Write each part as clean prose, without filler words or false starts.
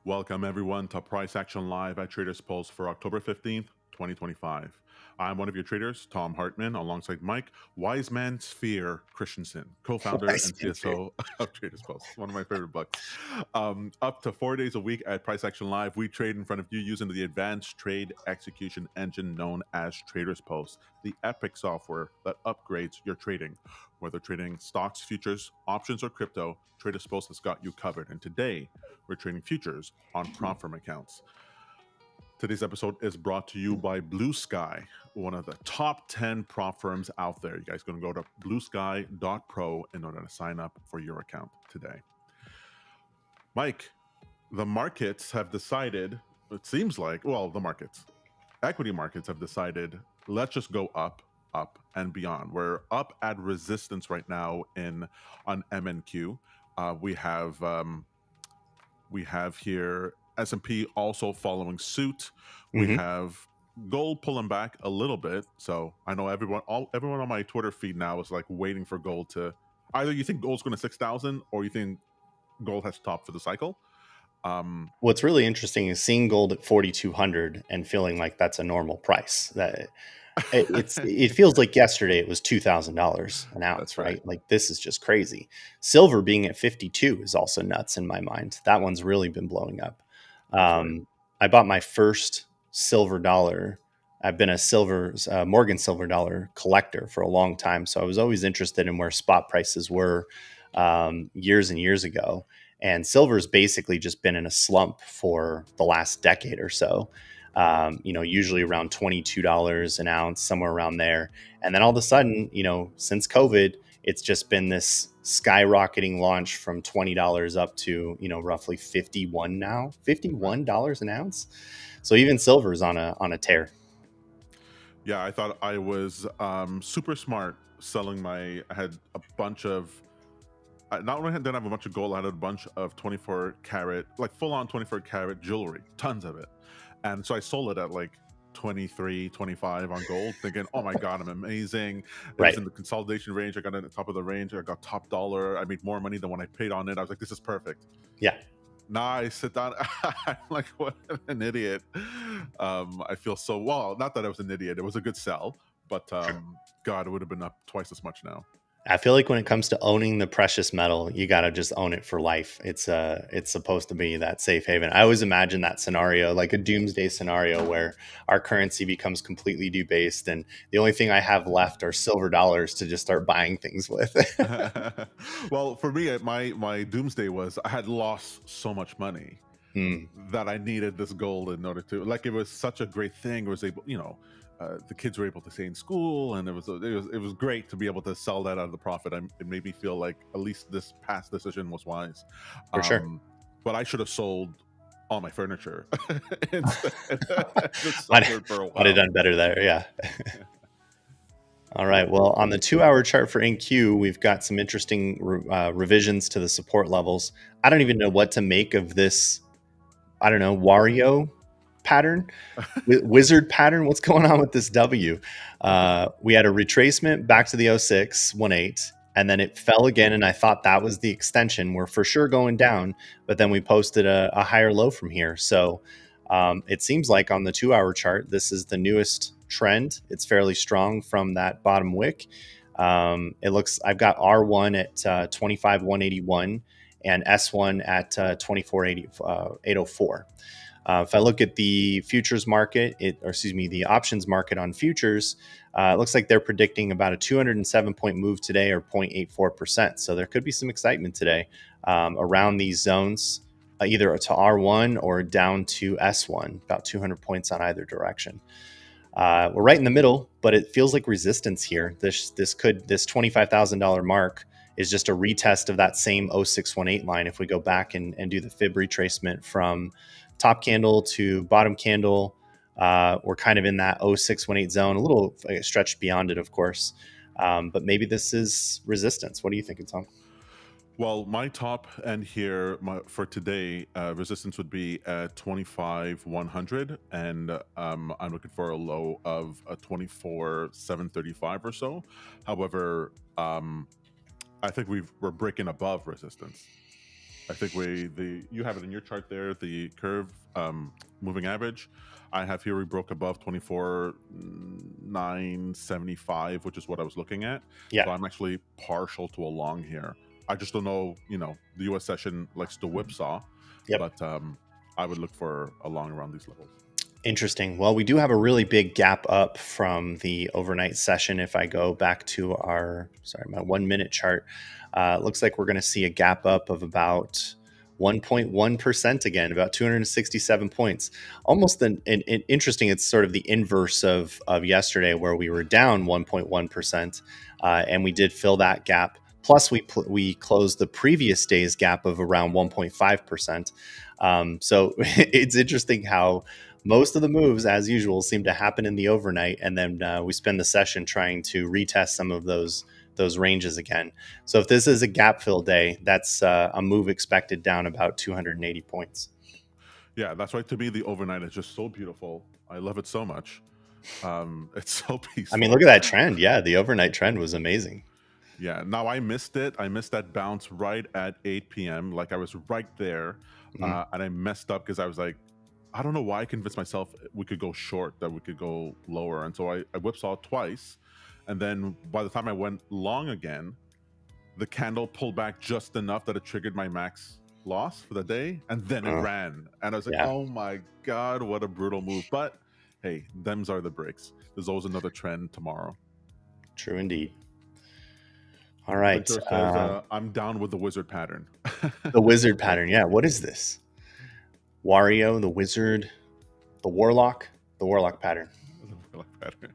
Welcome everyone to Price Action Live at Traders Pulse for October 15th, 2025. I'm one of your traders, Tom Hartman, alongside Mike Wiseman Sphere Christensen, co-founder and CSO of Traders Pulse. One of my favorite books. Up to 4 days a week at Price Action Live, we trade in front of you using the advanced trade execution engine known as Traders Pulse, the epic software that upgrades your trading. Whether trading stocks, futures, options, or crypto, Traders Pulse has got you covered. And today, we're trading futures on prop firm accounts. Today's episode is brought to you by Blue Sky, one of the top 10 prop firms out there. You guys are going to go to bluesky.pro in order to sign up for your account today. Mike, the markets have decided, it seems like, equity markets have decided, let's just go up and beyond. We're up at resistance right now on MNQ. We have here S&P also following suit. We have gold pulling back a little bit. So I know everyone on my Twitter feed now is like waiting for gold to either you think gold's going to 6,000 or you think gold has topped for the cycle. What's really interesting is seeing gold at 4,200 and feeling like that's a normal price. That it feels like yesterday it was $2,000 an ounce, That's right? Like this is just crazy. Silver being at 52 is also nuts in my mind. That one's really been blowing up. I bought my first silver dollar. I've been a Morgan silver dollar collector for a long time, so I was always interested in where spot prices were years and years ago. And silver's basically just been in a slump for the last decade or so. Usually around $22 an ounce, somewhere around there. And then all of a sudden, since COVID, it's just been this skyrocketing launch from $20 up to, roughly 51 now, $51 an ounce. So even silver is on a tear. Yeah, I thought I was super smart selling I had a bunch of, not only did I have a bunch of gold, I had a bunch of 24 karat, like full on 24 karat jewelry, tons of it. And so I sold it at like 23, 25 on gold, thinking, oh my God, I'm amazing. It was in the consolidation range. I got in the top of the range. I got top dollar. I made more money than when I paid on it. I was like, this is perfect. Yeah. Now I sit down. I'm like, what an idiot. I feel so, well, not that I was an idiot. It was a good sell, but God, it would have been up twice as much now. I feel like when it comes to owning the precious metal, you got to just own it for life. It's supposed to be that safe haven. I always imagine that scenario, like a doomsday scenario where our currency becomes completely debased and the only thing I have left are silver dollars to just start buying things with. Well, for me, my doomsday was I had lost so much money that I needed this gold in order to, like, it was such a great thing. It was able, the kids were able to stay in school, and it was great to be able to sell that out of the profit. It made me feel like at least this past decision was wise. For sure. But I should have sold all my furniture instead. Might have done better there, yeah. All right. Well, on the 2-hour chart for NQ, we've got some interesting revisions to the support levels. I don't even know what to make of this. I don't know, Wario pattern, wizard pattern. What's going on with this W? We had a retracement back to the 0618, and then it fell again. And I thought that was the extension. We're for sure going down, but then we posted a higher low from here. So it seems like on the 2-hour chart, this is the newest trend. It's fairly strong from that bottom wick. It looks, I've got R1 at 25,181 and S1 at 24,804. If I look at the futures market, the options market on futures, it looks like they're predicting about a 207-point move today, or 0.84%. So there could be some excitement today around these zones, either to R1 or down to S1, about 200 points on either direction. We're right in the middle, but it feels like resistance here. This $25,000 mark is just a retest of that same 0618 line. If we go back and do the fib retracement from top candle to bottom candle, we're kind of in that 0618 zone, a little stretched beyond it, of course. But maybe this is resistance. What are you thinking, Tom? Well, my top end here for today, resistance would be at 25,100, and I'm looking for a low of 24,735 or so. However, I think we're breaking above resistance. I think you have it in your chart there, the curve moving average. I have here we broke above 24,975, which is what I was looking at. Yeah. So I'm actually partial to a long here. I just don't know, the US session likes to whipsaw, but I would look for a long around these levels. Interesting. Well, we do have a really big gap up from the overnight session. If I go back to my 1 minute chart, it looks like we're going to see a gap up of about 1.1% again, about 267 points. Almost an interesting. It's sort of the inverse of yesterday, where we were down 1.1%, and we did fill that gap. Plus, we closed the previous day's gap of around 1.5%. So it's interesting how most of the moves, as usual, seem to happen in the overnight, and then we spend the session trying to retest some of those ranges again. So if this is a gap fill day, that's a move expected down about 280 points. Yeah, that's why to me the overnight is just so beautiful. I love it so much. It's so peaceful. I mean, look at that trend. Yeah, the overnight trend was amazing. Yeah, now I missed it. I missed that bounce right at 8 p.m. Like I was right there, and I messed up because I was like, I don't know why I convinced myself we could go short, that we could go lower. And so I whipsawed twice. And then by the time I went long again, the candle pulled back just enough that it triggered my max loss for the day. And then it ran. And I was like, oh my God, what a brutal move. But hey, thems are the breaks. There's always another trend tomorrow. True indeed. All right. Victor says, I'm down with the wizard pattern. The wizard pattern. Yeah. What is this? Wario, the wizard, the warlock pattern. The warlock pattern.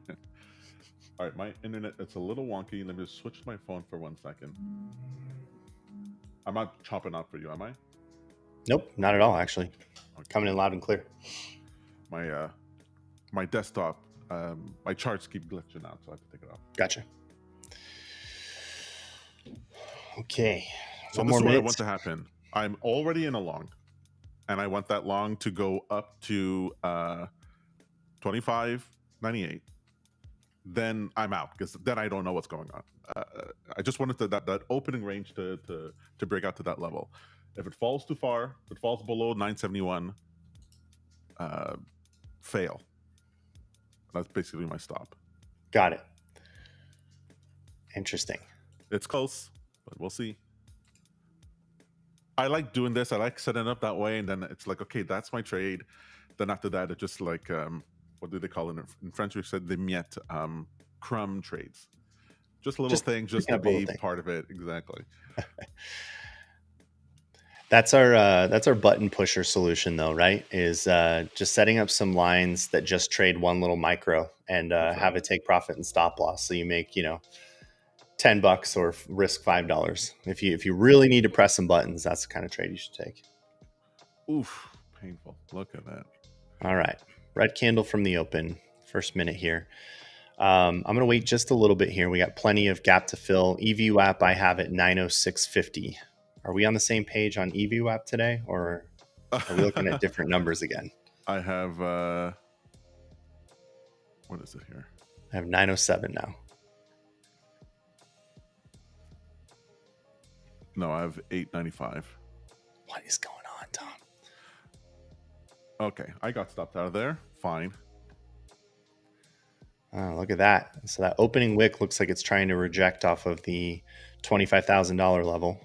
All right, my internet, it's a little wonky. Let me just switch my phone for 1 second. I'm not chopping up for you, am I? Nope, not at all, actually. Okay. Coming in loud and clear. My desktop, my charts keep glitching out, so I have to take it off. Gotcha. Okay. So this is what I want to happen. I'm already in a long, and I want that long to go up to 25.98. Then I'm out, because then I don't know what's going on. I just wanted that opening range to break out to that level. If it falls too far, if it falls below 971, fail. That's basically my stop. Got it. Interesting. It's close, but we'll see. I like doing this. I like setting up that way, and then it's like, okay, that's my trade. Then after that, it's just like, what do they call it in French? We said the miette, crumb trades. Just a little thing, just to be part of it. Exactly. That's our button pusher solution, though, right? Is just setting up some lines that just trade one little micro and have it take profit and stop loss. So you make, $10 or risk $5. If you really need to press some buttons, that's the kind of trade you should take. Oof, painful. Look at that. All right, red candle from the open. First minute here. I'm going to wait just a little bit here. We got plenty of gap to fill. VWAP I have at 906.50. Are we on the same page on VWAP today, or are we looking at different numbers again? I have, what is it here? I have 907 now. No, I have 895. What is going on, Tom? Okay, I got stopped out of there. Fine. Oh, look at that. So that opening wick looks like it's trying to reject off of the $25,000 level.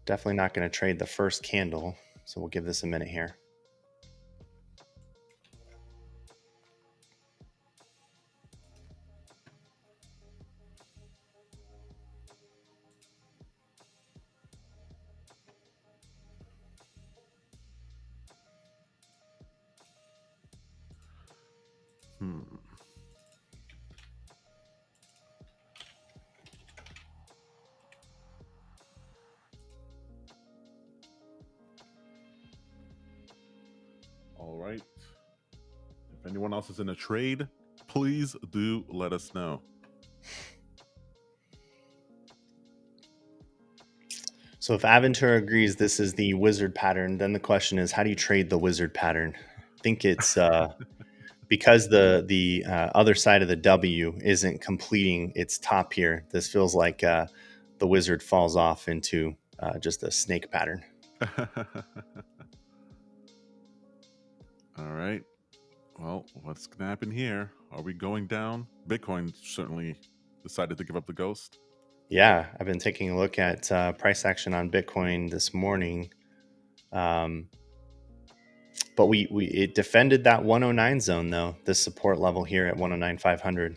Definitely not going to trade the first candle, so we'll give this a minute here. All right. If anyone else is in a trade, please do let us know. So if Aventura agrees this is the wizard pattern, then the question is, how do you trade the wizard pattern? I think it's because the other side of the W isn't completing its top here. This feels like the wizard falls off into just a snake pattern. All right. Well, what's going to happen here? Are we going down? Bitcoin certainly decided to give up the ghost. Yeah, I've been taking a look at price action on Bitcoin this morning. But it defended that 109 zone, though, this support level here at 109,500.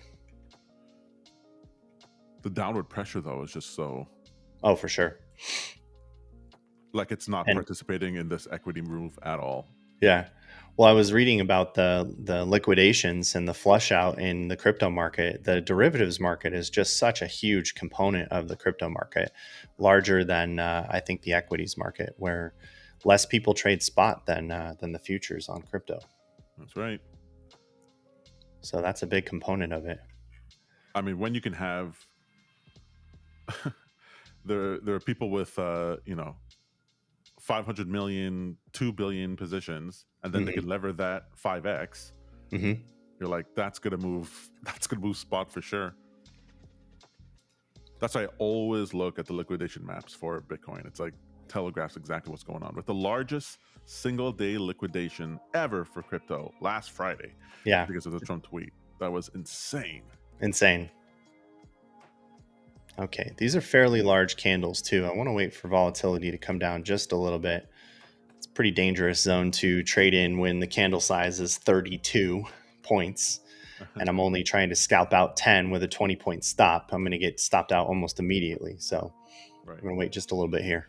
The downward pressure, though, is just so... Oh, for sure. Like it's not participating in this equity move at all. Yeah. Well, I was reading about the liquidations and the flush out in the crypto market. The derivatives market is just such a huge component of the crypto market, larger than I think the equities market, where less people trade spot than the futures on crypto. That's right. So that's a big component of it. I mean, when you can have there are people with 500 million, 2 billion positions, and then they can lever that 5x. You're like, that's gonna move spot for sure. That's why I always look at the liquidation maps for Bitcoin. It's like telegraphs exactly what's going on. With the largest single day liquidation ever for crypto last Friday. Yeah. Because of the Trump tweet. That was insane. Okay, these are fairly large candles too. I want to wait for volatility to come down just a little bit. It's a pretty dangerous zone to trade in when the candle size is 32 points and I'm only trying to scalp out 10 with a 20-point stop. I'm going to get stopped out almost immediately. So I'm going to wait just a little bit here.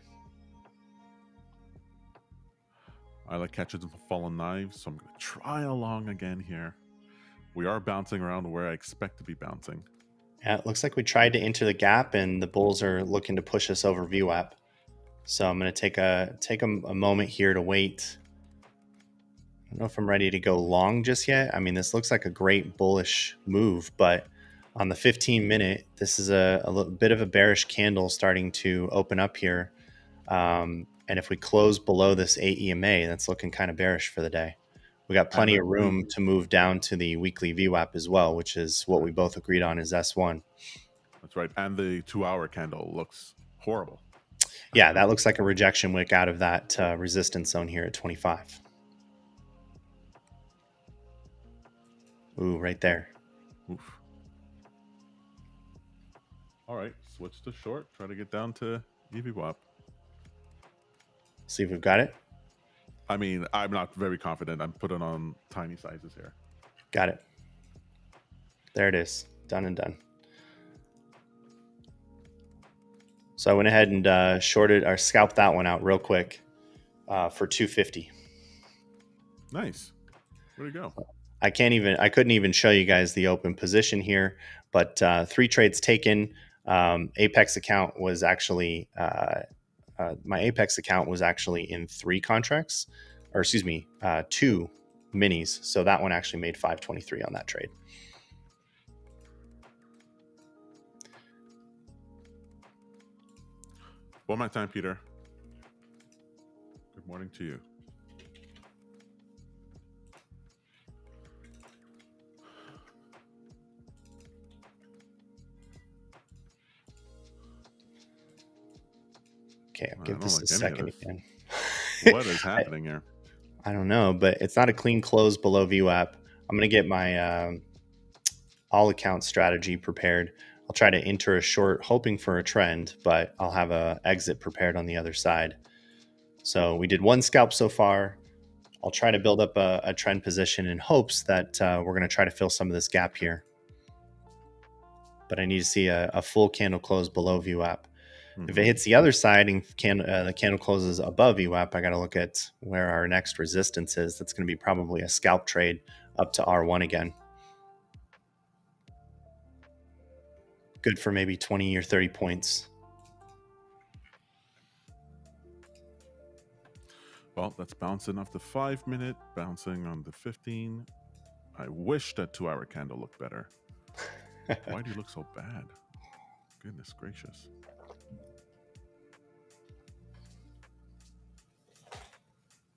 I like catches and fallen knives, so I'm going to try along again here. We are bouncing around where I expect to be bouncing. Yeah, it looks like we tried to enter the gap and the bulls are looking to push us over VWAP. So I'm going to take a moment here to wait. I don't know if I'm ready to go long just yet. I mean, this looks like a great bullish move, but on the 15-minute, this is a little bit of a bearish candle starting to open up here. And if we close below this 8 EMA, that's looking kind of bearish for the day. We got plenty of room to move down to the weekly VWAP as well, which is what we both agreed on is S1. That's right. And the 2-hour candle looks horrible. Yeah, that looks like a rejection wick out of that resistance zone here at 25. Ooh, right there. Oof. All right, switch to short. Try to get down to VWAP. See if we've got it. I mean, I'm not very confident. I'm putting on tiny sizes here. Got it. There it is. Done and done. So I went ahead and shorted or scalped that one out real quick for 250. Nice. Where'd it go? I couldn't even show you guys the open position here, but 3 trades taken. Apex account was actually my Apex account was actually in 3 contracts, or excuse me, 2 minis. So that one actually made 523 on that trade. One more time, Peter. Good morning to you. Okay, I'll give this a second again. What is happening here? I don't know, but it's not a clean close below VWAP. I'm going to get my all account strategy prepared. I'll try to enter a short, hoping for a trend, but I'll have a exit prepared on the other side. So we did 1 scalp so far. I'll try to build up a trend position in hopes that we're going to try to fill some of this gap here. But I need to see a full candle close below VWAP. If it hits the other side and the candle closes above VWAP, I got to look at where our next resistance is. That's going to be probably a scalp trade up to R1 again. Good for maybe 20 or 30 points. Well, that's bouncing off the 5-minute, bouncing on the 15. I wish that 2-hour candle looked better. Why do you look so bad? Goodness gracious.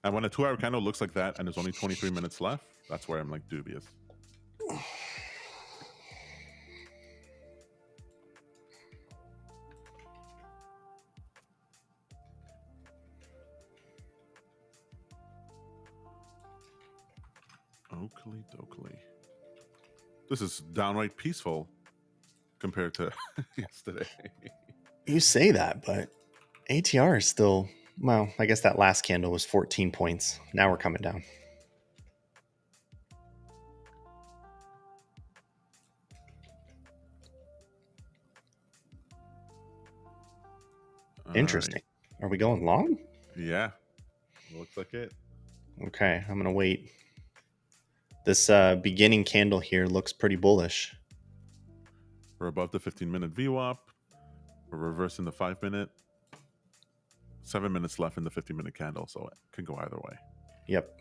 And when a 2-hour candle looks like that and there's only 23 minutes left, that's where I'm like dubious. Oakley Dokley. This is downright peaceful compared to yesterday. You say that, but ATR is still, well, I guess that last candle was 14 points. Now we're coming down. Interesting. Right. Are we going long? Yeah. Looks like it. Okay, I'm going to wait. This beginning candle here looks pretty bullish. We're above the 15-minute VWAP. We're reversing the 5-minute. 7 minutes left in the 15-minute candle, so it can go either way. Yep.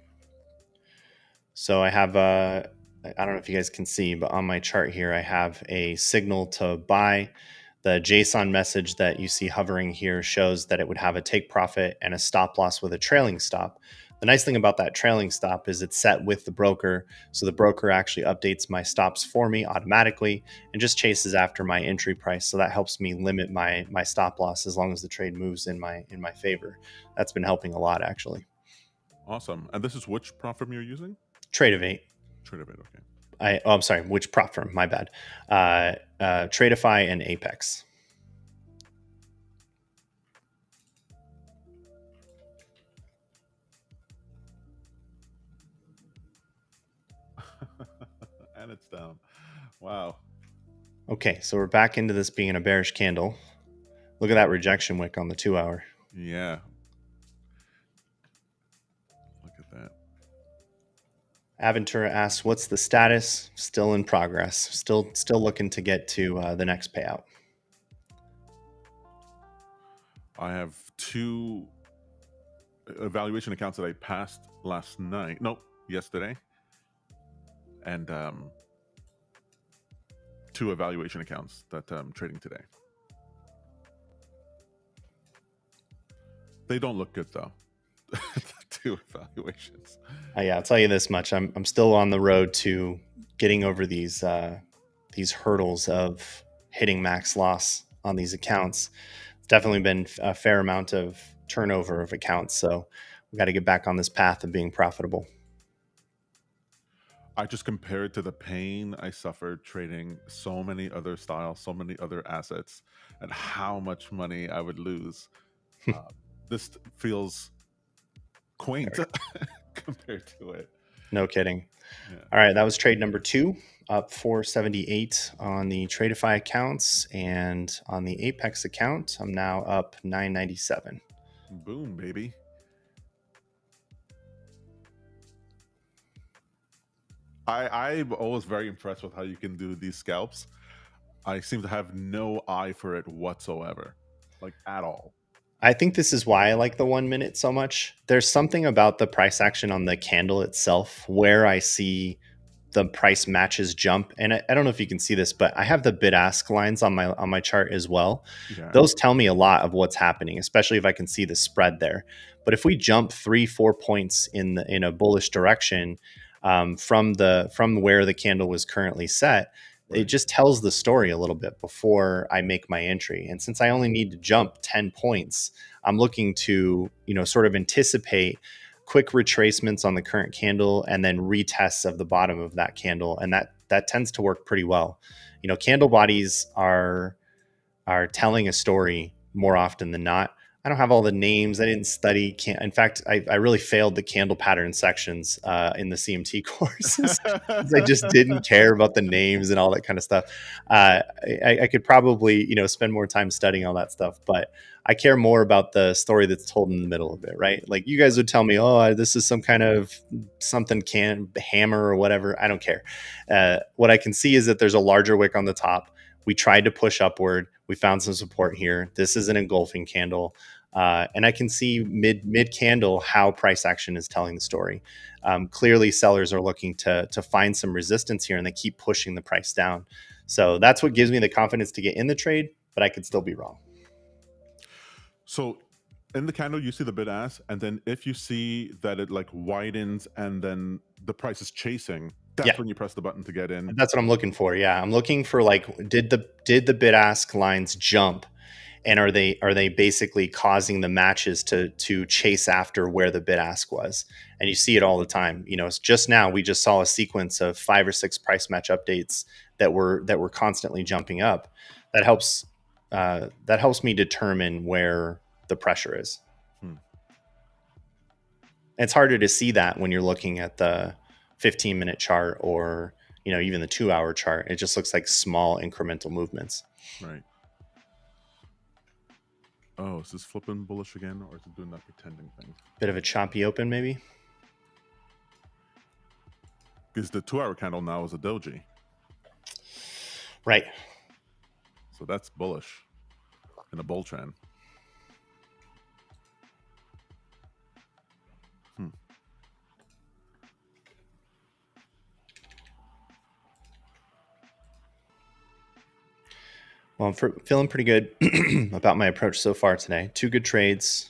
So I have, I don't know if you guys can see, but on my chart here, I have a signal to buy. The JSON message that you see hovering here shows that it would have a take profit and a stop loss with a trailing stop. The nice thing about that trailing stop is it's set with the broker. So the broker actually updates my stops for me automatically and just chases after my entry price. So that helps me limit my stop loss as long as the trade moves in my favor. That's been helping a lot, actually. Awesome. And this is which prop firm you're using? TradeFi. TradeFi, okay. I'm sorry, which prop firm? My bad. TradeFi and Apex. And it's down. Wow. Okay, so we're back into this being a bearish candle. Look at that rejection wick on the 2-hour. Yeah. Look at that. Aventura asks, what's the status? Still in progress. Still looking to get to the next payout. I have 2 evaluation accounts that I passed last night. Nope, yesterday. And 2 evaluation accounts that I'm trading today. They don't look good though. 2 evaluations. Yeah, I'll tell you this much: I'm still on the road to getting over these hurdles of hitting max loss on these accounts. It's definitely been a fair amount of turnover of accounts, so we got to get back on this path of being profitable. I just compare it to the pain I suffered trading so many other styles, so many other assets, and how much money I would lose. This feels quaint compared to it. No kidding. Yeah. All right, that was trade number 2, up 478 on the TradeFi accounts, and on the Apex account, I'm now up 997. Boom, baby. I'm always very impressed with how you can do these scalps. I seem to have no eye for it whatsoever, like at all. I think this is why I like the 1 minute so much. There's something about the price action on the candle itself where I see the price matches jump. And I don't know if you can see this, but I have the bid ask lines on my chart as well. Yeah. Those tell me a lot of what's happening, especially if I can see the spread there. But if we jump 3-4 points in a bullish direction from where the candle was currently set, it just tells the story a little bit before I make my entry. And since I only need to jump 10 points, I'm looking to, sort of anticipate quick retracements on the current candle and then retests of the bottom of that candle. And that tends to work pretty well. Candle bodies are telling a story more often than not. I don't have all the names. I didn't study. In fact, I really failed the candle pattern sections in the CMT courses. I just didn't care about the names and all that kind of stuff. I could probably, spend more time studying all that stuff, but I care more about the story that's told in the middle of it, right? Like you guys would tell me, oh, this is some kind of something hammer or whatever. I don't care. What I can see is that there's a larger wick on the top. We tried to push upward. We found some support here. This is an engulfing candle. And I can see mid candle how price action is telling the story. Clearly, sellers are looking to find some resistance here, and they keep pushing the price down. So that's what gives me the confidence to get in the trade, but I could still be wrong. So in the candle, you see the bid ask, and then if you see that it like widens and then the price is chasing, that's when you press the button to get in. That's what I'm looking for. Yeah, I'm looking for like, did the bid ask lines jump? And are they basically causing the matches to chase after where the bid ask was? And you see it all the time. It's just now we just saw a sequence of 5 or 6 price match updates that were constantly jumping up. That helps me determine where the pressure is. It's harder to see that when you're looking at the 15-minute chart or even the 2-hour chart. It just looks like small incremental movements. Right. Oh, is this flipping bullish again, or is it doing that pretending thing? Bit of a choppy open, maybe? Because the 2-hour candle now is a doji. Right. So that's bullish in a bull trend. Well, I'm feeling pretty good about my approach so far today. 2 good trades,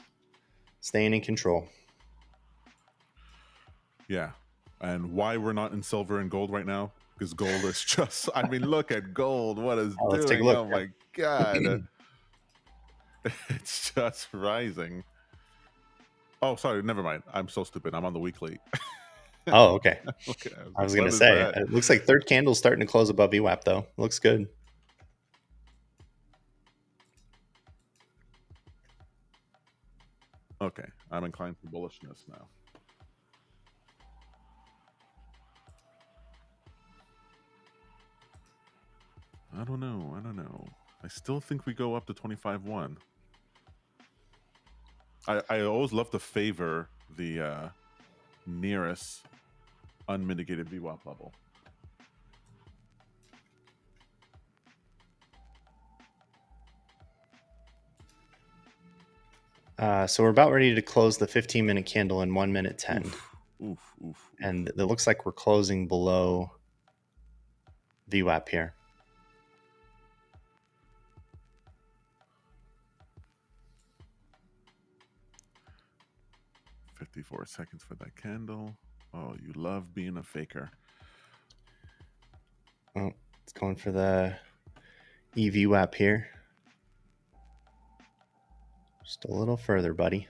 staying in control. Yeah. And why we're not in silver and gold right now? Because gold is just, I mean, look at gold. What is doing? Let's take a look. Oh, my God. It's just rising. Oh, sorry. Never mind. I'm so stupid. I'm on the weekly. Oh, okay. Okay. I was going to say, it looks like third candle's starting to close above VWAP, though. Looks good. Okay, I'm inclined for bullishness now. I don't know. I still think we go up to 25-1. I always love to favor the nearest unmitigated VWAP level. So we're about ready to close the 15-minute candle in 1 minute 10. Oof. And it looks like we're closing below VWAP here. $54 seconds for that candle. Oh, you love being a faker. Oh, it's going for the EVWAP here. Just a little further, buddy.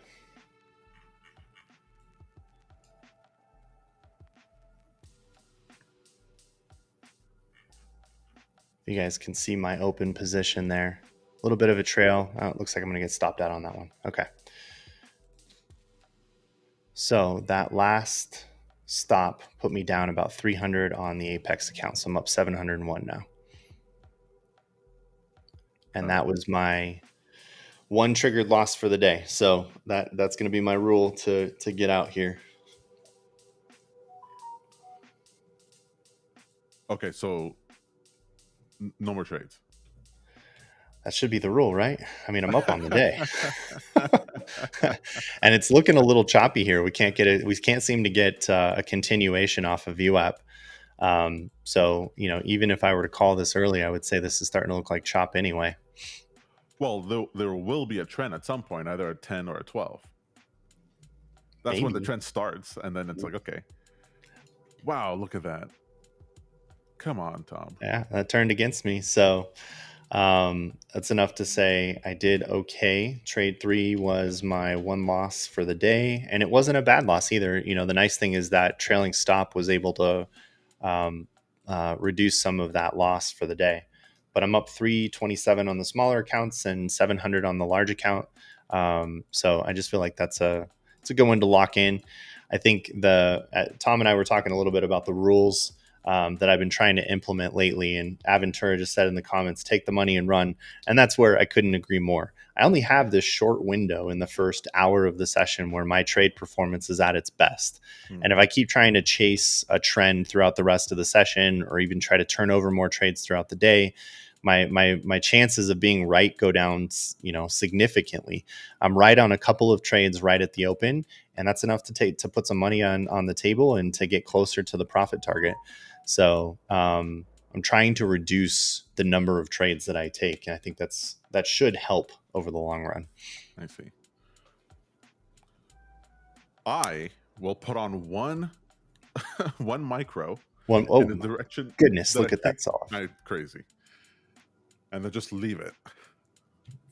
You guys can see my open position there. A little bit of a trail. Oh, it looks like I'm going to get stopped out on that one. Okay. So that last stop put me down about 300 on the Apex account. So I'm up 701 now. And that was my one triggered loss for the day. So that's going to be my rule to get out here. Okay, so no more trades. That should be the rule, right? I mean, I'm up on the day. And it's looking a little choppy here. We can't seem to get a continuation off of VWAP. So, even if I were to call this early, I would say this is starting to look like chop anyway. Well, there will be a trend at some point, either a 10 or a 12. That's Maybe. When the trend starts, and then it's like, okay, wow, look at that. Come on, Tom. Yeah, that turned against me. So that's enough to say I did okay. Trade 3 was my one loss for the day, and it wasn't a bad loss either. The nice thing is that trailing stop was able to reduce some of that loss for the day. But I'm up 327 on the smaller accounts and 700 on the large account. So I just feel like it's a good one to lock in. I think Tom and I were talking a little bit about the rules that I've been trying to implement lately. And Aventura just said in the comments, take the money and run. And that's where I couldn't agree more. I only have this short window in the first hour of the session where my trade performance is at its best. And if I keep trying to chase a trend throughout the rest of the session, or even try to turn over more trades throughout the day, my chances of being right go down, significantly. I'm right on a couple of trades right at the open, and that's enough to put some money on the table and to get closer to the profit target. So I'm trying to reduce the number of trades that I take, and I think that should help over the long run. I see. I will put on one micro in the direction. Goodness, look at that saw. Crazy. And then just leave it.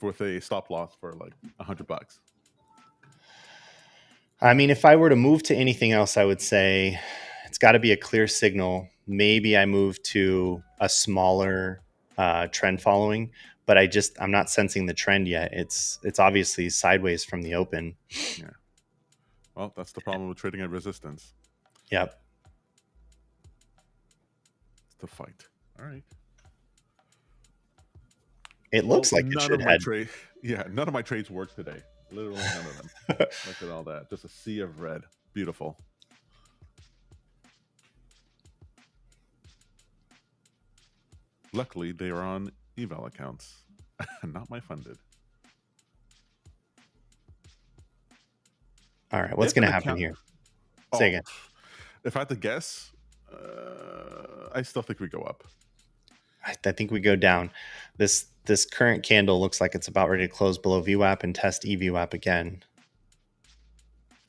with a stop loss for like $100. I mean, if I were to move to anything else, I would say it's got to be a clear signal. Maybe I move to a smaller trend following, but I'm not sensing the trend yet. It's obviously sideways from the open. Yeah. Well, that's the problem with trading at resistance. Yep. It's the fight. All right. It looks like it should head. None of my trades work today. Literally none of them. Look at all that. Just a sea of red. Beautiful. Luckily, they are on eval accounts, not my funded. All right, what's going to happen here? Say again. If I had to guess, I still think we go up. I think we go down. This current candle looks like it's about ready to close below VWAP and test EVWAP again.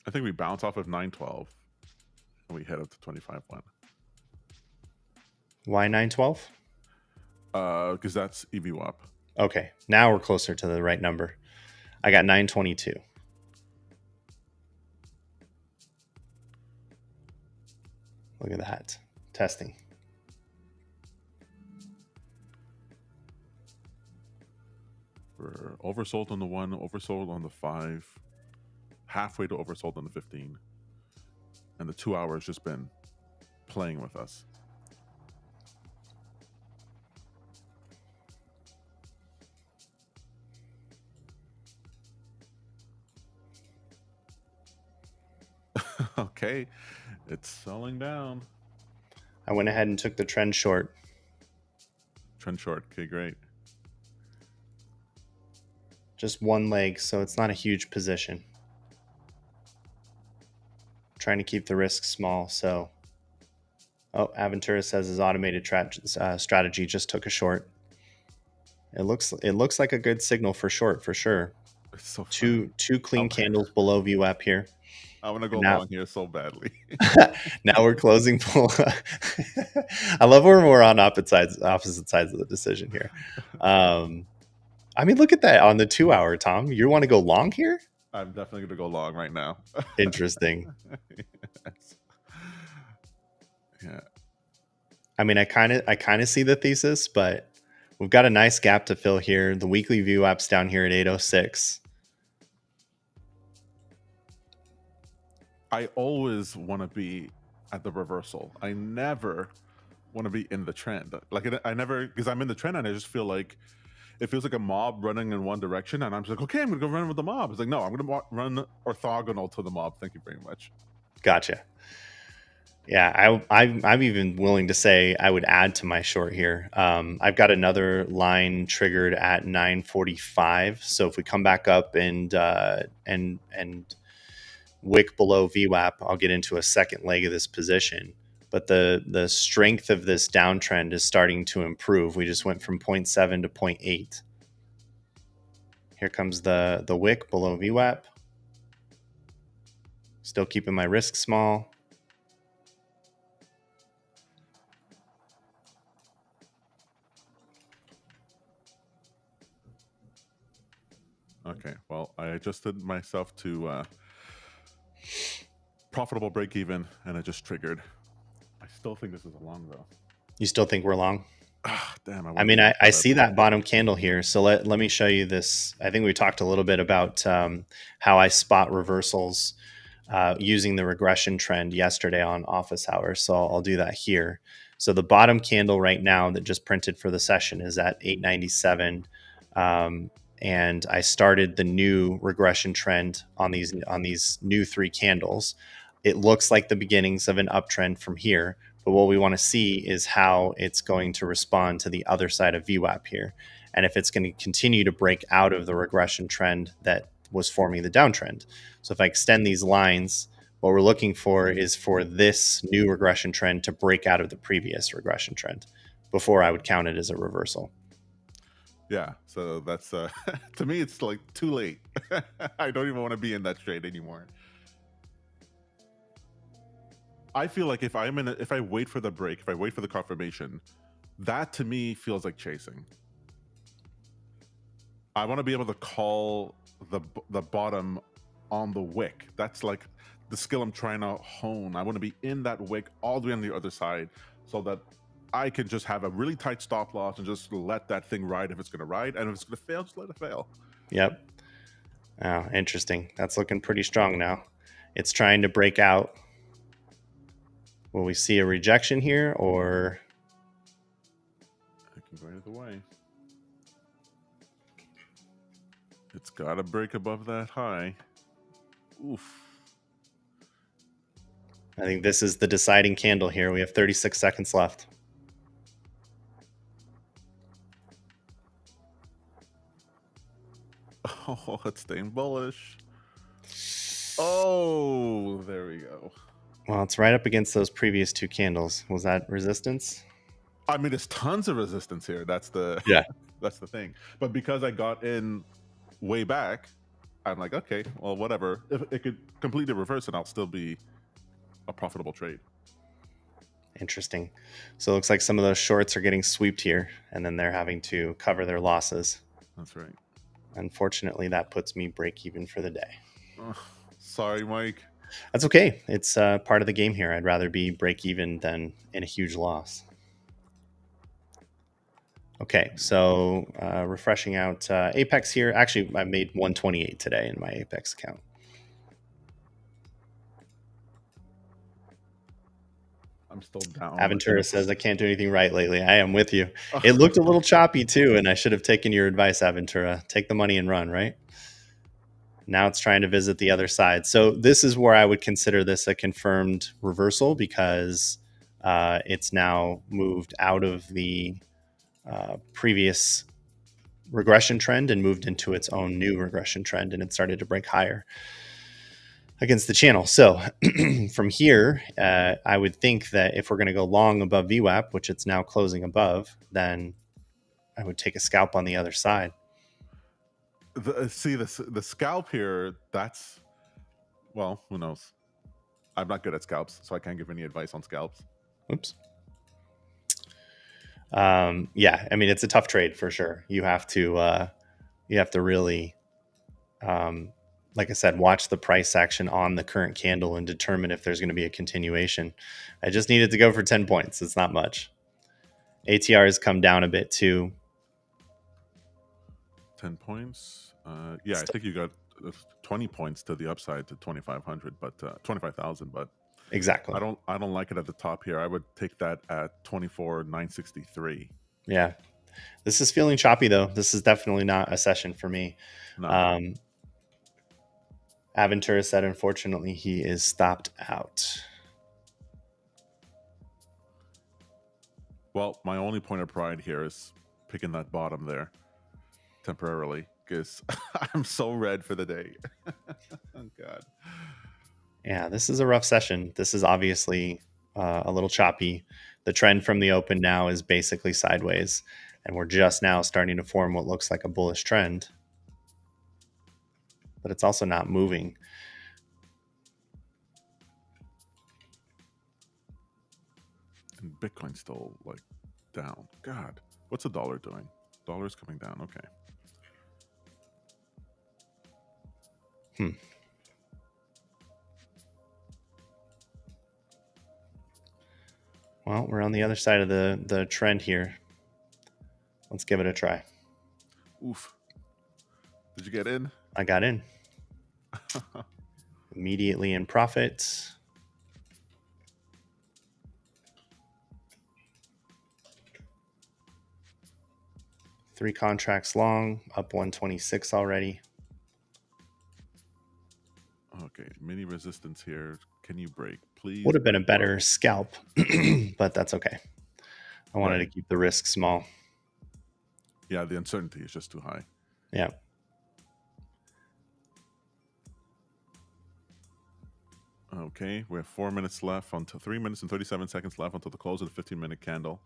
I think we bounce off of 912 and we head up to 25.1. Why 912? Because that's EVWAP. Okay, now we're closer to the right number. I got 922. Look at that. Testing. We're oversold on the 1, oversold on the 5, halfway to oversold on the 15. And the 2 hours just been playing with us. Okay, it's selling down. I went ahead and took the trend short. Trend short, okay, great. Just one leg, so it's not a huge position. Trying to keep the risk small, so... Oh, Aventura says his automated strategy just took a short. It looks like a good signal for short, for sure. It's so two clean candles below VWAP here. I want to go long here so badly. Now we're closing full. I love when we're on opposite sides of the decision here. I mean, look at that on the 2 hour, Tom. You want to go long here? I'm definitely going to go long right now. Interesting. Yes. Yeah. I mean, I kind of see the thesis, but we've got a nice gap to fill here. The weekly VWAP's down here at 806. I always want to be at the reversal. I never want to be in the trend. Like I never, because I'm in the trend and I just feel like it feels like a mob running in one direction, and I'm just like, okay, I'm gonna go run with the mob. It's like, no, I'm gonna run orthogonal to the mob. Thank you very much. Gotcha. Yeah, I'm even willing to say I would add to my short here. I've got another line triggered at 945. So if we come back up and wick below VWAP, I'll get into a second leg of this position. But the strength of this downtrend is starting to improve. We just went from 0.7 to 0.8. Here comes the wick below VWAP. Still keeping my risk small. Okay, well, I adjusted myself to profitable break even, and it just triggered. I still think this is a long, though. You still think we're long? Damn. I mean, I see that bottom candle here. So let me show you this. I think we talked a little bit about how I spot reversals using the regression trend yesterday on office hours. So I'll do that here. So the bottom candle right now that just printed for the session is at 897. And I started the new regression trend on these new 3 candles. It looks like the beginnings of an uptrend from here, but what we want to see is how it's going to respond to the other side of VWAP here, and if it's going to continue to break out of the regression trend that was forming the downtrend. So if I extend these lines, what we're looking for is for this new regression trend to break out of the previous regression trend before I would count it as a reversal. Yeah, so that's to me it's like too late. I don't even want to be in that trade anymore. I feel like if I wait for the break, if I wait for the confirmation, that to me feels like chasing. I want to be able to call the bottom on the wick. That's like the skill I'm trying to hone. I want to be in that wick all the way on the other side so that I can just have a really tight stop loss and just let that thing ride if it's going to ride. And if it's going to fail, just let it fail. Yep. Oh, interesting. That's looking pretty strong now. It's trying to break out. Will we see a rejection here, or? I can go either way. It's got to break above that high. Oof. I think this is the deciding candle here. We have 36 seconds left. Oh, it's staying bullish. Oh, there we go. Well, it's right up against those previous two candles. Was that resistance? I mean, there's tons of resistance here. That's the that's the thing. But because I got in way back, I'm like, okay, well, whatever. If it could completely reverse it, I'll still be a profitable trade. Interesting. So it looks like some of those shorts are getting swept here, and then they're having to cover their losses. That's right. Unfortunately, that puts me break even for the day. Oh, sorry, Mike. That's okay. It's part of the game here. I'd rather be break even than in a huge loss. Okay, so refreshing out Apex here. Actually, I made 128 today in my Apex account. I'm still down. Aventura says, I can't do anything right lately. I am with you. It looked a little choppy too, and I should have taken your advice, Aventura. Take the money and run, right? Now it's trying to visit the other side. So this is where I would consider this a confirmed reversal, because it's now moved out of the previous regression trend and moved into its own new regression trend, and it started to break higher against the channel. So from here, I would think that if we're going to go long above VWAP, which it's now closing above, then I would take a scalp on the other side. See, the scalp here, that's, well, who knows? I'm not good at scalps, so I can't give any advice on scalps. Oops. Yeah, I mean, it's a tough trade for sure. You have to really, like I said, watch the price action on the current candle and determine if there's going to be a continuation. I just needed to go for 10 points. It's not much. ATR has come down a bit too. 10 points. Yeah, I think you got 20 points to the upside to 2,500, but 25,000. But exactly, I don't like it at the top here. I would take that at 24,963. Yeah, this is feeling choppy though. This is definitely not a session for me. No. Aventura said, unfortunately, he is stopped out. Well, my only point of pride here is picking that bottom there temporarily, because I'm so red for the day. Oh, God. Yeah, this is a rough session. This is obviously a little choppy. The trend from the open now is basically sideways, and we're just now starting to form what looks like a bullish trend. But it's also not moving. And Bitcoin's still like down. God, what's the dollar doing? Dollar's coming down. Okay. Well, we're on the other side of the trend here. Let's give it a try. Oof. Did you get in? I got in. Immediately in profit. Three contracts long, up 126 already. Okay, mini resistance here. Can you break, please? Would have been a better scalp, but that's okay. I wanted to keep the risk small. Yeah, the uncertainty is just too high. Yeah. Okay, we have 4 minutes left until 3 minutes and 37 seconds left until the close of the 15-minute candle.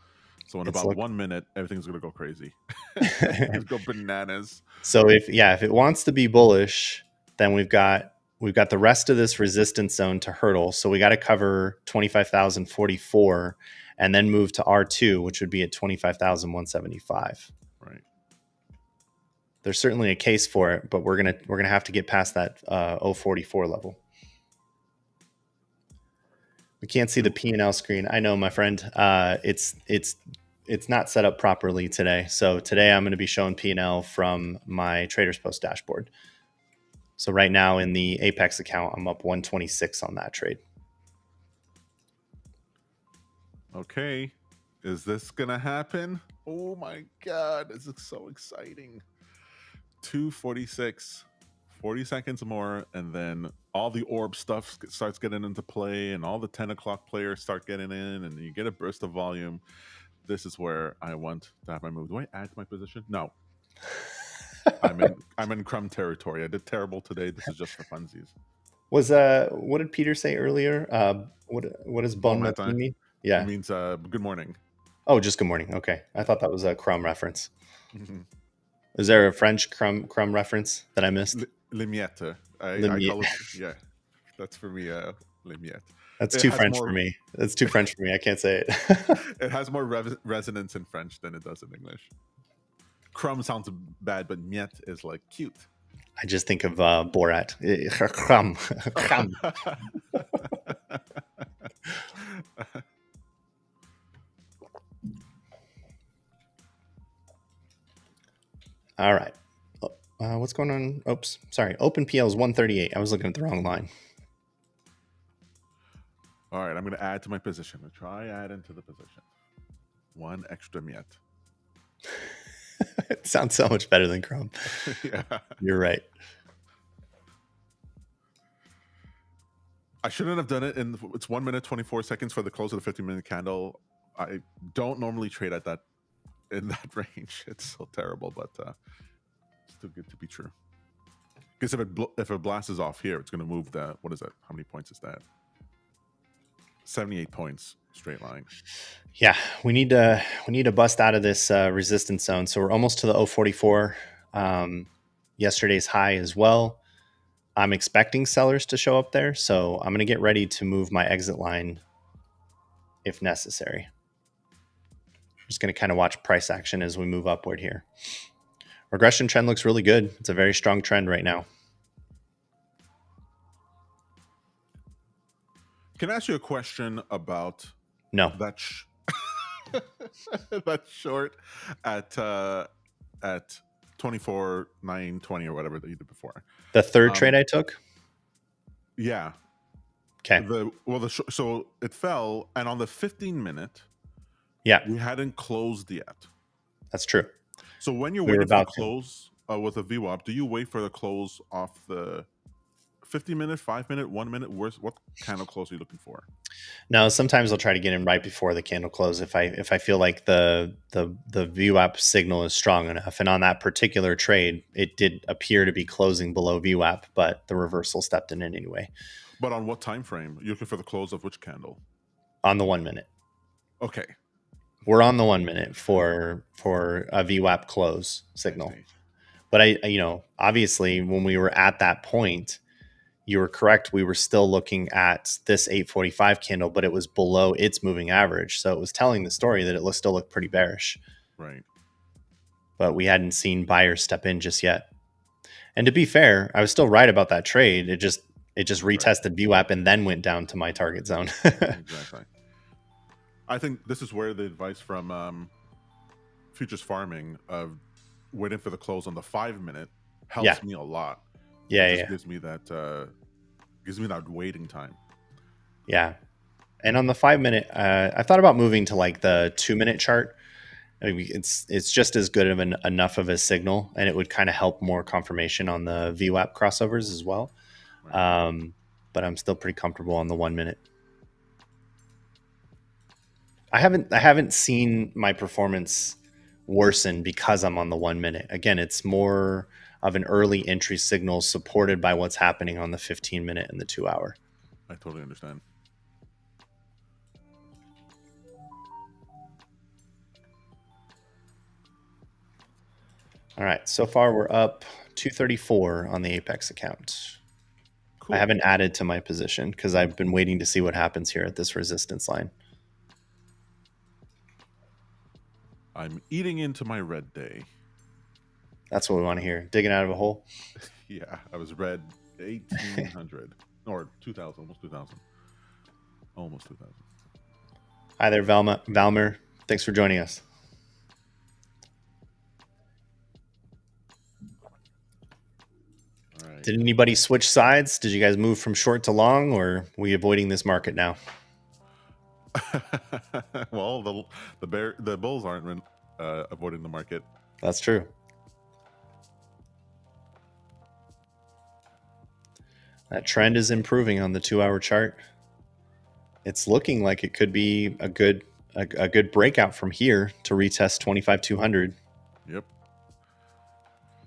So in about 1 minute, everything's going to go crazy. It's go bananas. So if it wants to be bullish, then we've got the rest of this resistance zone to hurdle. So we got to cover 25,044 and then move to R2, which would be at 25,175. Right. there's certainly a case for it, but we're gonna have to get past that 044 level. We can't see the P&L screen. I know, my friend. It's not set up properly today. So today I'm going to be showing P&L from my Traders Post dashboard. So right now in the Apex account, I'm up 126 on that trade. Okay, is this gonna happen? Oh my God, this is so exciting. 246, 40 seconds more, and then all the orb stuff starts getting into play, and all the 10 o'clock players start getting in, and you get a burst of volume. This is where I want to have my move. Do I add to my position? No. I'm in crumb territory. I did terrible today. This is just for funsies. Was what did Peter say earlier? What does bon matin mean? Yeah, it means good morning. Oh, just good morning. Okay, I thought that was a crumb reference. Is there a French crumb reference that I missed? Les miettes. I call it, yeah, that's for me. Les miettes. That's too French for me. That's too French for me. I can't say it. It has more resonance in French than it does in English. Crumb sounds bad, but miette is like cute. I just think of Borat. Crumb. Crumb. All right. What's going on? Oops. Sorry. Open PL is 138. I was looking at the wrong line. All right. I'm going to add to my position. I'm going to try add into the position. One extra miette. It sounds so much better than crumb. Yeah. You're right. I shouldn't have done it. It's 1 minute, 24 seconds for the close of the 50-minute candle. I don't normally trade at that in that range. It's so terrible, but it's too good to be true. Because if it blasts off here, it's going to move the, what is it? How many points is that? 78 points straight line. Yeah, we need to bust out of this resistance zone. So we're almost to the 044. Yesterday's high as well. I'm expecting sellers to show up there, so I'm going to get ready to move my exit line if necessary. I'm just going to kind of watch price action as we move upward here. Regression trend looks really good. It's a very strong trend right now. Can I ask you a question about that that short at 24,920 or whatever that you did before? The third trade I took? Yeah. Okay. So it fell, and on the 15-minute, yeah, we hadn't closed yet. That's true. So when you're waiting for the close with a VWAP, do you wait for the close off the 50-minute, 5-minute, 1 minute? What kind of close are you looking for? No, sometimes I'll try to get in right before the candle close if I feel like the VWAP signal is strong enough. And on that particular trade, it did appear to be closing below VWAP, but the reversal stepped in it anyway. But on what time frame? You're looking for the close of which candle? On the 1 minute. Okay. We're on the 1 minute for a VWAP close signal. But obviously when we were at that point, you were correct. We were still looking at this 845 candle, but it was below its moving average. So it was telling the story that it still looked pretty bearish. Right. But we hadn't seen buyers step in just yet. And to be fair, I was still right about that trade. It just retested VWAP and then went down to my target zone. Exactly. I think this is where the advice from futures farming of waiting for the close on the 5-minute helps me a lot. Yeah, gives me that waiting time. Yeah, and on the 5-minute, I thought about moving to like the 2-minute chart. I mean, it's just as good of enough of a signal, and it would kind of help more confirmation on the VWAP crossovers as well. Right. But I'm still pretty comfortable on the 1 minute. I haven't seen my performance worsen because I'm on the 1 minute. Again, it's more of an early entry signal supported by what's happening on the 15-minute and the 2-hour. I totally understand. All right, so far we're up 234 on the Apex account. Cool. I haven't added to my position because I've been waiting to see what happens here at this resistance line. I'm eating into my red day. That's what we want to hear. Digging out of a hole. Yeah, I was red 1800 or 2000, almost 2000. Almost 2000. Hi there, Valmer. Thanks for joining us. All right. Did anybody switch sides? Did you guys move from short to long, or are we avoiding this market now? Well, the bulls aren't avoiding the market. That's true. That trend is improving on the 2-hour chart. It's looking like it could be a good breakout from here to retest 25,200. Yep.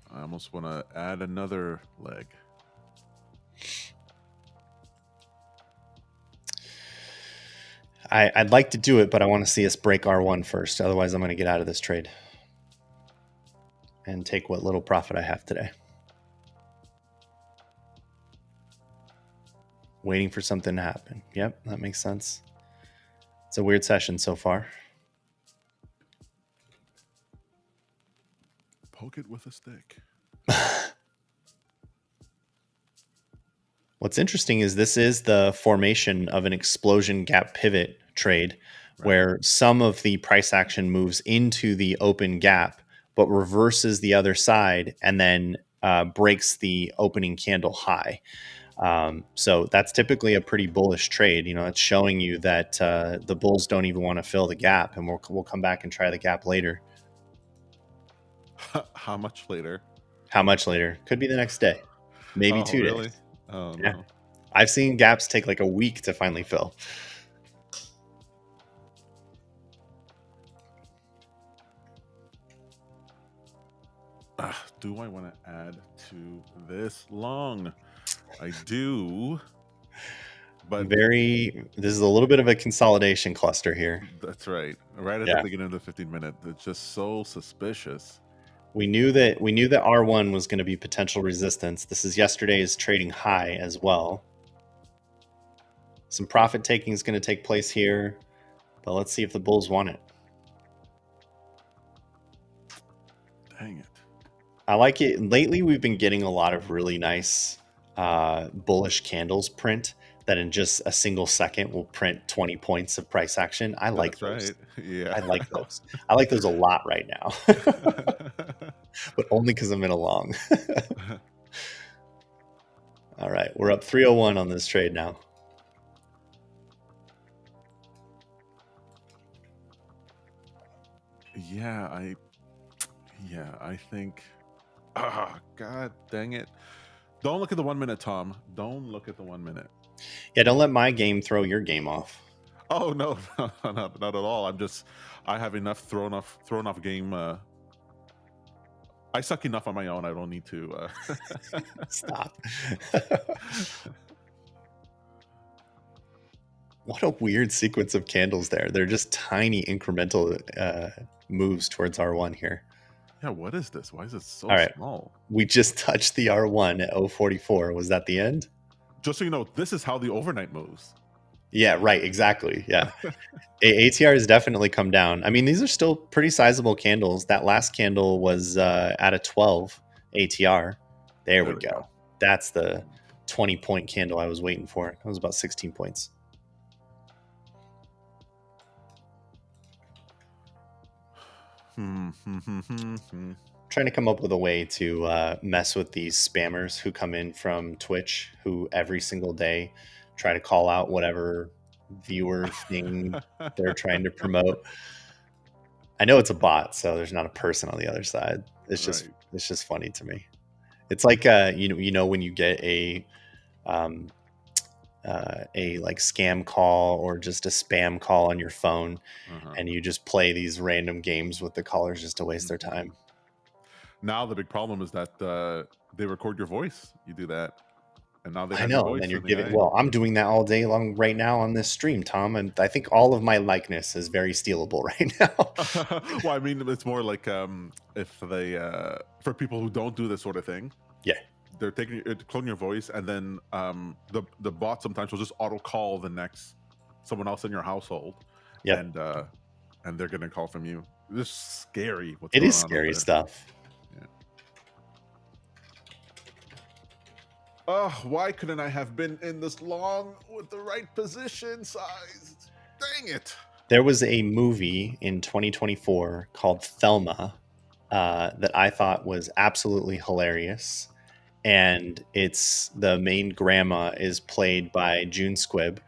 I almost want to add another leg. I'd like to do it, but I want to see us break R1 first. Otherwise, I'm going to get out of this trade and take what little profit I have today. Waiting for something to happen. Yep, that makes sense. It's a weird session so far. Poke it with a stick. What's interesting is this is the formation of an explosion gap pivot trade, right, where some of the price action moves into the open gap, but reverses the other side and then breaks the opening candle high. So that's typically a pretty bullish trade. You know, it's showing you that the bulls don't even want to fill the gap, and we'll come back and try the gap later. How much later? How much later? Could be the next day, maybe 2 really? days. Oh, yeah. No. I've seen gaps take like a week to finally fill. Do I want to add to this long? I do. But this is a little bit of a consolidation cluster here. That's right. Right at the beginning of the 15-minute. It's just so suspicious. We knew that R1 was going to be potential resistance. This is yesterday's trading high as well. Some profit taking is going to take place here, but let's see if the bulls want it. Dang it. I like it. Lately, we've been getting a lot of really nice bullish candles print that in just a single second will print 20 points of price action. I like those. Right. Yeah. I like those. I like those a lot right now. But only because I'm in a long. All right. We're up 301 on this trade now. Yeah, I think. God dang it. Don't look at the 1 minute, Tom. Don't look at the 1 minute. Yeah, don't let my game throw your game off. Oh no, not at all. I have enough thrown off game. I suck enough on my own. I don't need to stop. What a weird sequence of candles there. They're just tiny incremental moves towards R1 here. Yeah, what is this? Why is it so small? We just touched the R1 at 0.44. Was that the end? Just so you know, this is how the overnight moves. Yeah, right. Exactly. Yeah. ATR has definitely come down. I mean, these are still pretty sizable candles. That last candle was at a 12 ATR. There we go. That's the 20-point candle I was waiting for. It was about 16 points. Trying to come up with a way to mess with these spammers who come in from Twitch, who every single day try to call out whatever viewer thing they're trying to promote. I know it's a bot, so there's not a person on the other side. It's just funny to me. It's like you know when you get a like scam call or just a spam call on your phone, and you just play these random games with the callers just to waste their time. Now the big problem is that they record your voice. You do that, and now they have I know. your voice. And then you're giving. Well, I'm doing that all day long right now on this stream, Tom, and I think all of my likeness is very stealable right now. Well, I mean, it's more like if they for people who don't do this sort of thing. Yeah. They're cloning your voice, and then the bot sometimes will just auto call the next someone else in your household. Yeah. And they're gonna call from you. It's scary. It is scary stuff. Yeah. Oh, why couldn't I have been in this long with the right position size? Dang it. There was a movie in 2024 called Thelma that I thought was absolutely hilarious. And it's the main grandma is played by June Squibb.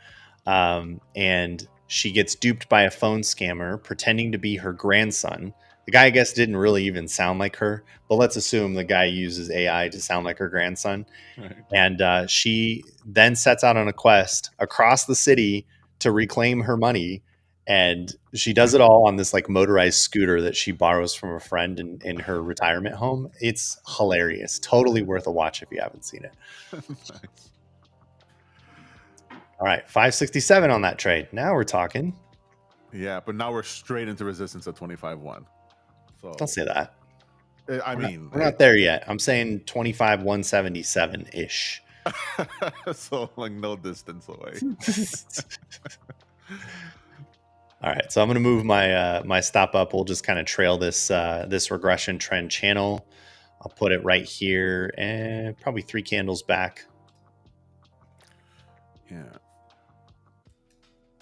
And she gets duped by a phone scammer pretending to be her grandson. The guy, I guess, didn't really even sound like her, but let's assume the guy uses AI to sound like her grandson. Right. And she then sets out on a quest across the city to reclaim her money. And she does it all on this like motorized scooter that she borrows from a friend in her retirement home. It's hilarious. Totally worth a watch if you haven't seen it. Nice. All right, 567 on that trade. Now we're talking. Yeah, but now we're straight into resistance at 25.1. So Don't say that. I mean, we're not there yet. I'm saying 25,177 ish. So like no distance away. All right, so I'm going to move my my stop up. We'll just kind of trail this this regression trend channel. I'll put it right here and probably 3 candles back. Yeah.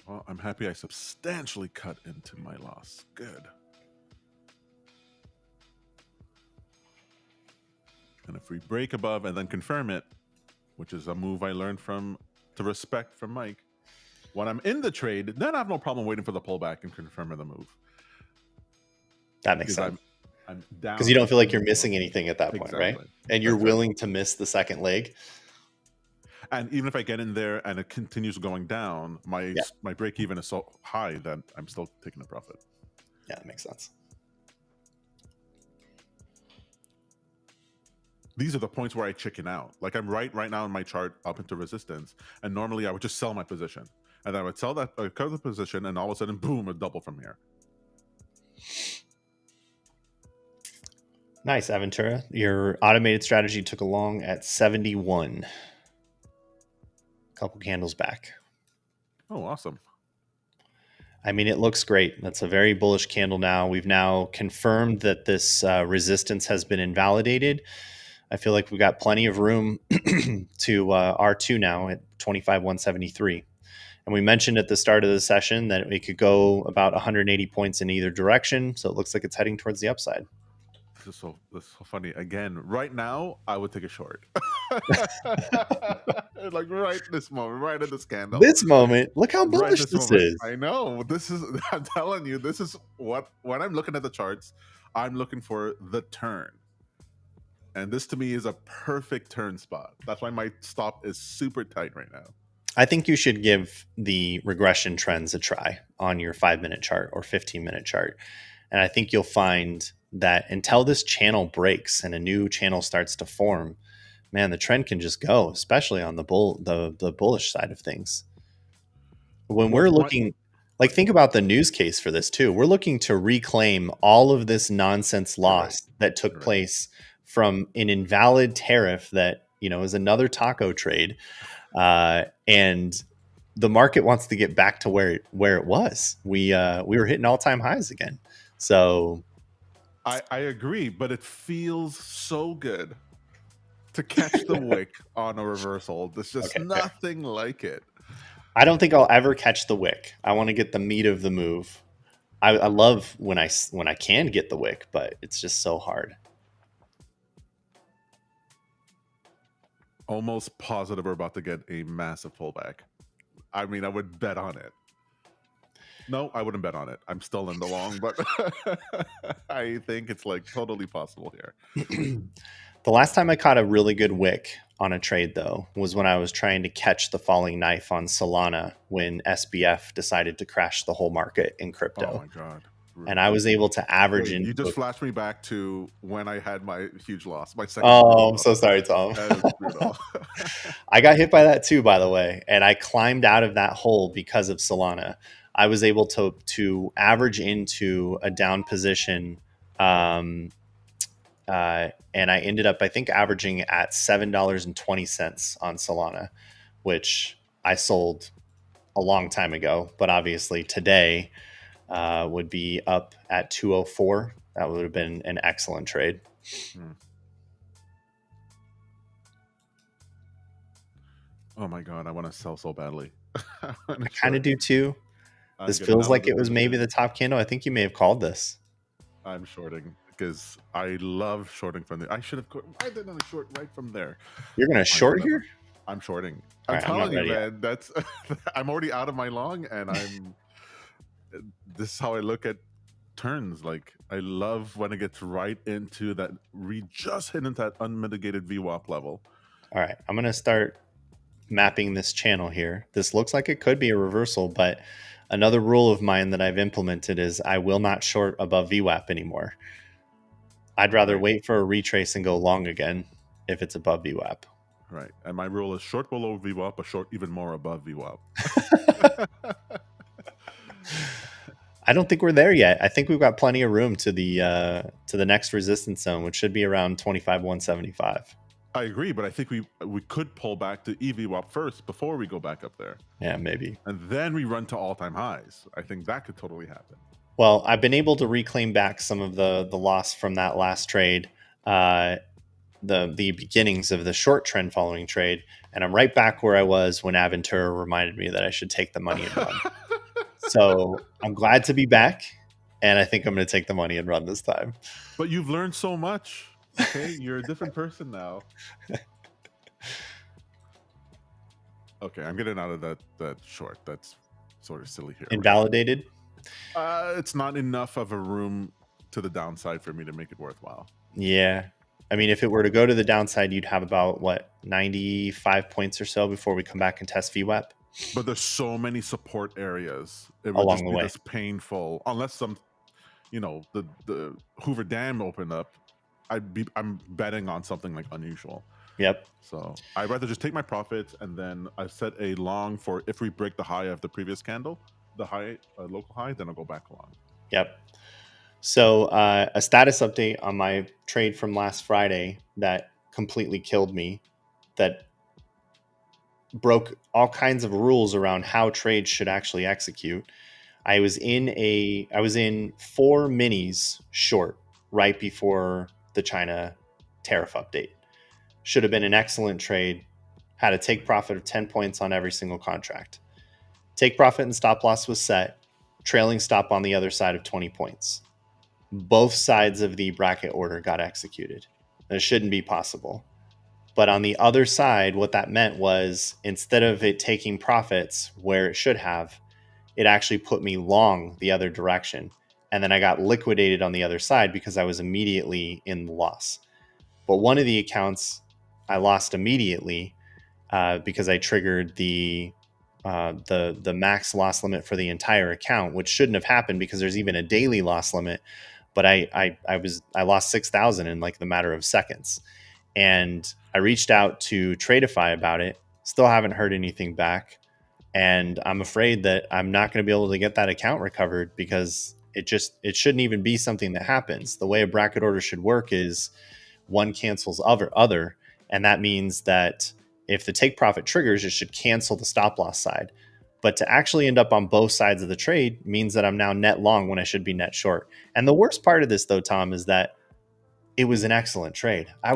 Well, I'm happy I substantially cut into my loss. Good. And if we break above and then confirm it, which is a move I learned to respect from Mike, when I'm in the trade, then I have no problem waiting for the pullback and confirming the move. That makes sense. I'm down because you don't feel like you're missing anything at that point, right? And you're willing to miss the second leg. And even if I get in there and it continues going down, my break even is so high that I'm still taking a profit. Yeah, that makes sense. These are the points where I chicken out. Like I'm right now in my chart up into resistance, and normally I would just sell my position, and then I would sell that, cut the position, and all of a sudden, boom, a double from here. Nice, Aventura. Your automated strategy took along at 71. Couple candles back. Oh, awesome. I mean, it looks great. That's a very bullish candle now. We've now confirmed that this resistance has been invalidated. I feel like we've got plenty of room to R2 now at 25,173. And we mentioned at the start of the session that it could go about 180 points in either direction. So it looks like it's heading towards the upside. This is so funny. Again, right now, I would take a short. Like right this moment, right at this candle. This moment, look how bullish this is. I know. I'm telling you, this is when I'm looking at the charts, I'm looking for the turn. And this to me is a perfect turn spot. That's why my stop is super tight right now. I think you should give the regression trends a try on your 5-minute chart or 15-minute chart. And I think you'll find that until this channel breaks and a new channel starts to form, man, the trend can just go, especially on the bullish side of things. When we're looking, like, think about the news case for this too. We're looking to reclaim all of this nonsense loss that took place from an invalid tariff that, you know, is another taco trade. And the market wants to get back to where it was. We were hitting all-time highs again. So I agree, but it feels so good to catch the wick on a reversal. There's just nothing like it. I don't think I'll ever catch the wick. I want to get the meat of the move. I love when I can get the wick, but it's just so hard. Almost positive we're about to get a massive pullback. I mean, I would bet on it. No, I wouldn't bet on it. I'm still in the long, but I think it's like totally possible here. The last time I caught a really good wick on a trade, though, was when I was trying to catch the falling knife on Solana when SBF decided to crash the whole market in crypto. Oh my God. And I was able to average in. You just flashed me back to when I had my huge loss. My second. Oh, I'm so sorry, Tom. That is brutal. I got hit by that too, by the way, and I climbed out of that hole because of Solana. I was able to average into a down position, and I ended up, I think, averaging at $7.20 on Solana, which I sold a long time ago, but obviously today would be up at 204. That would have been an excellent trade. Oh my god, I want to sell so badly. I kind of do too. This feels like it was maybe the top candle. I think you may have called this. I'm shorting because I love shorting from there. I should have. Why didn't I short right from there? You're gonna short here? I'm shorting. I'm telling you, man. That's. I'm already out of my long, and I'm. This is how I look at turns. Like, I love when it gets right into that. Just hit into that unmitigated VWAP level. All right, I'm gonna start mapping this channel here. This looks like it could be a reversal, but another rule of mine that I've implemented is I will not short above VWAP anymore. I'd rather wait for a retrace and go long again if it's above VWAP. Right. And my rule is short below VWAP, but short even more above VWAP. I don't think we're there yet. I think we've got plenty of room to the next resistance zone, which should be around 25,175. I agree, but I think we could pull back to EVWAP first before we go back up there. Yeah, maybe. And then we run to all-time highs. I think that could totally happen. Well, I've been able to reclaim back some of the loss from that last trade, the beginnings of the short trend following trade, and I'm right back where I was when Aventura reminded me that I should take the money and run. So I'm glad to be back, and I think I'm going to take the money and run this time. But you've learned so much. Okay, you're a different person now. Okay, I'm getting out of that short. That's sort of silly here. Invalidated? It's not enough of a room to the downside for me to make it worthwhile. Yeah. I mean, if it were to go to the downside, you'd have about, 95 points or so before we come back and test VWAP? But there's so many support areas. It would along just the be way. this painful, unless the Hoover Dam opened up. I'm betting on something like unusual. Yep. So I'd rather just take my profits, and then I set a long for if we break the high of the previous candle, the high, local high, then I'll go back along. Yep. So a status update on my trade from last Friday that completely killed me, that broke all kinds of rules around how trades should actually execute. I was in 4 minis short right before the China tariff update. Should have been an excellent trade. Had a take profit of 10 points on every single contract. Take profit and stop loss was set. Trailing stop on the other side of 20 points. Both sides of the bracket order got executed. That shouldn't be possible. But on the other side, what that meant was instead of it taking profits where it should have, it actually put me long the other direction. And then I got liquidated on the other side because I was immediately in the loss. But one of the accounts I lost immediately because I triggered the max loss limit for the entire account, which shouldn't have happened because there's even a daily loss limit. But I lost 6,000 in like the matter of seconds. And I reached out to TradeFi about it. Still haven't heard anything back. And I'm afraid that I'm not going to be able to get that account recovered because it shouldn't even be something that happens. The way a bracket order should work is one cancels other. And that means that if the take profit triggers, it should cancel the stop loss side. But to actually end up on both sides of the trade means that I'm now net long when I should be net short. And the worst part of this, though, Tom, is that it was an excellent trade. I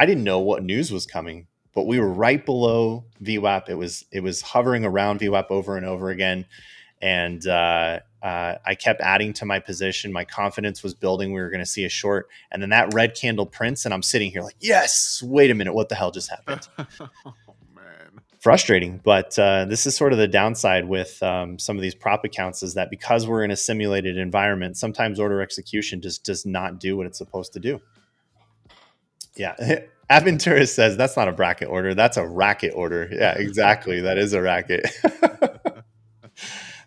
didn't know what news was coming, but we were right below VWAP. It was hovering around VWAP over and over again. And I kept adding to my position. My confidence was building. We were going to see a short. And then that red candle prints, and I'm sitting here like, yes, wait a minute. What the hell just happened? Oh, man. Frustrating. But this is sort of the downside with some of these prop accounts is that because we're in a simulated environment, sometimes order execution just does not do what it's supposed to do. Yeah. Aventura says that's not a bracket order. That's a racket order. Yeah, exactly. That is a racket.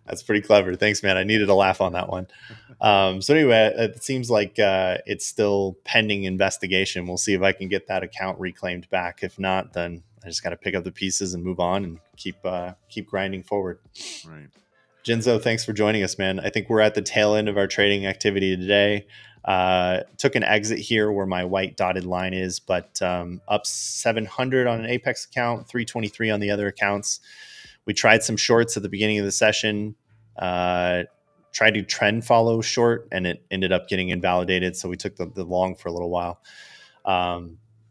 That's pretty clever. Thanks, man. I needed a laugh on that one. So anyway, it seems like it's still pending investigation. We'll see if I can get that account reclaimed back. If not, then I just got to pick up the pieces and move on and keep grinding forward. Right. Jinzo, thanks for joining us, man. I think we're at the tail end of our trading activity today. Took an exit here where my white dotted line is, but up 700 on an Apex account, 323 on the other accounts. We tried some shorts at the beginning of the session, tried to trend follow short, and it ended up getting invalidated. So we took the long for a little while.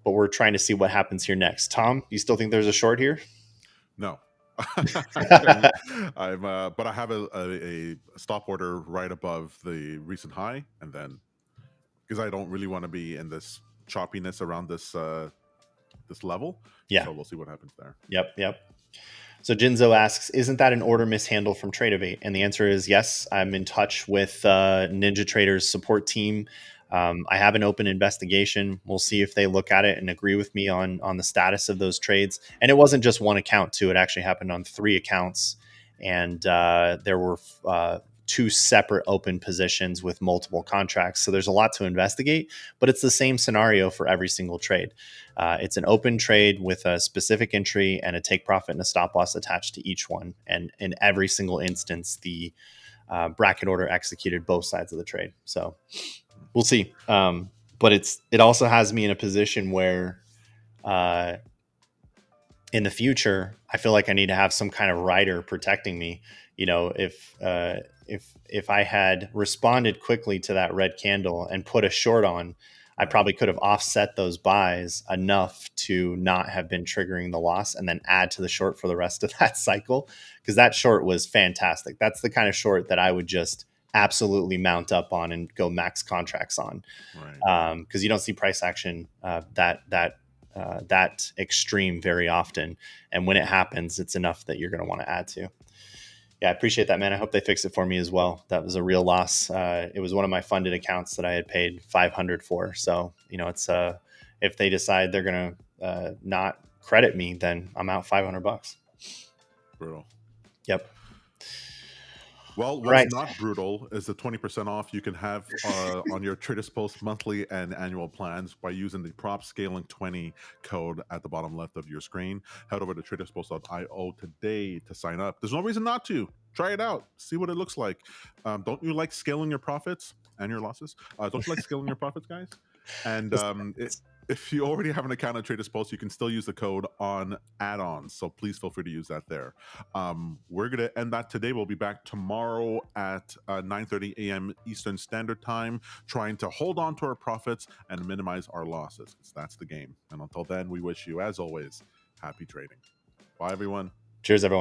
but we're trying to see what happens here next. Tom, you still think there's a short here? No. But I have a stop order right above the recent high, and then because I don't really want to be in this choppiness around this this level. Yeah. So we'll see what happens there. Yep. So Jinzo asks, isn't that an order mishandle from TradeFi? And the answer is yes. I'm in touch with NinjaTrader's support team. I have an open investigation. We'll see if they look at it and agree with me on the status of those trades. And it wasn't just one account too. It actually happened on 3 accounts. And there were 2 separate open positions with multiple contracts. So there's a lot to investigate, but it's the same scenario for every single trade. It's an open trade with a specific entry and a take profit and a stop loss attached to each one. And in every single instance, the bracket order executed both sides of the trade. So we'll see. But it also has me in a position where in the future, I feel like I need to have some kind of rider protecting me. You know, if I had responded quickly to that red candle and put a short on, I probably could have offset those buys enough to not have been triggering the loss and then add to the short for the rest of that cycle. Because that short was fantastic. That's the kind of short that I would just absolutely mount up on and go max contracts on. Right. Because you don't see price action that extreme very often. And when it happens, it's enough that you're going to want to add to. Yeah, I appreciate that, man. I hope they fix it for me as well. That was a real loss. It was one of my funded accounts that I had paid $500 for. So, you know, it's if they decide they're going to not credit me, then I'm out $500. Brutal. Yep. Well, what's not brutal is the 20% off you can have on your Traders Pulse monthly and annual plans by using the prop scaling 20 code at the bottom left of your screen. Head over to traderspulse.io today to sign up. There's no reason not to. Try it out. See what it looks like. Don't you like scaling your profits and your losses? Don't you like scaling your profits, guys? And if you already have an account at Traders Pulse, you can still use the code on add-ons. So please feel free to use that there. We're going to end that today. We'll be back tomorrow at 9:30 a.m. Eastern Standard Time, trying to hold on to our profits and minimize our losses, because that's the game. And until then, we wish you, as always, happy trading. Bye, everyone. Cheers, everyone.